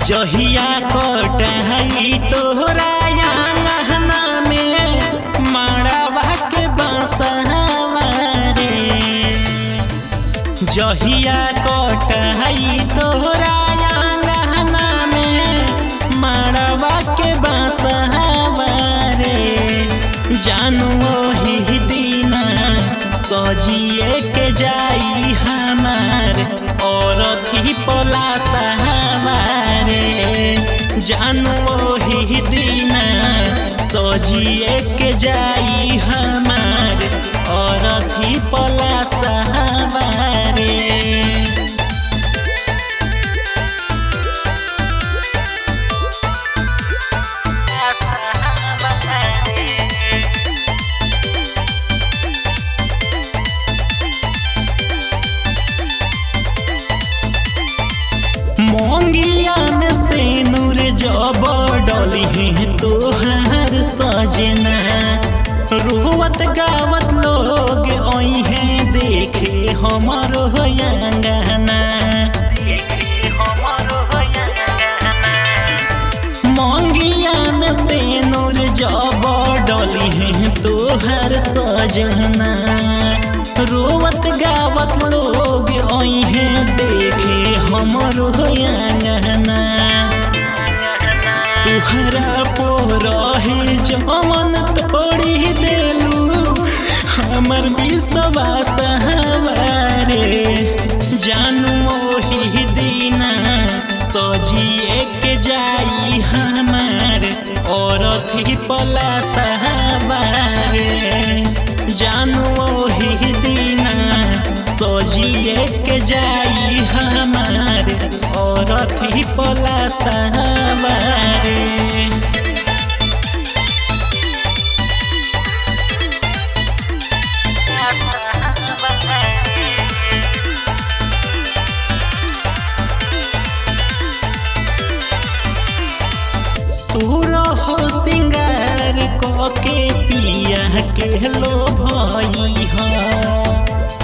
जहिया कटाई तोहरा अंगना में माड़वा के बांसवा रे। जहिया कटाई तोहरा अंगना में माड़वा के बांसवा रे। जानू ओही दिना सजिए के जाई हमार औरथी पलासवा रे। जानू ओही दिना सजिए के जाई हमार औरथी पलासवा रे। मोंगिया में सेनुर जब डली है तोहर सजना। रोवत गावत लोग आई हैं देखे हमारो अंगना। मोंगिया में सेनुर जब डली है तोहर सजना। रोवत गावत लोग आई हैं देखे हमरो अंगना। तुहरा पोर है जमन तोड़ी देलू हमर विश्वास हमारे। जानू ओही दिना सजिए के जाई हमार औरथी पलासवा रे। जानू ओही दिना सजिए के जाई हमार औरथी पलासवा रे। सुर हो सिंगार के पिया के लो भई हो।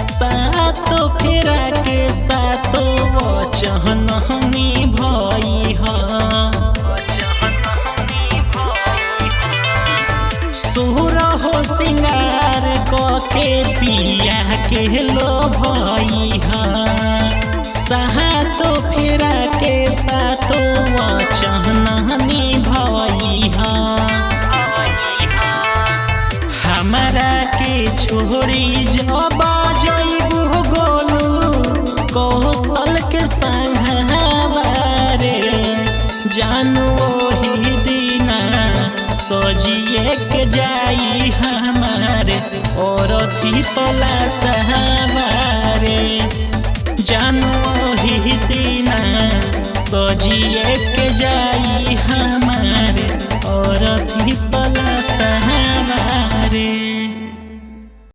सातो फेरा के सातो वचन निभई हो। सुर हो सिंगार के पिया के लो भई हो। सातो फेरा के सातो वचन निभई हो। हमारा के छोड़ी जब जइबू गोलू कौशल के संगवा रे। जानू ओही दिना सजिए के जाई हमार औरथी पलासवा रे। जानू ओही दिना सजिए के जाई हमार औरथी पलासवा।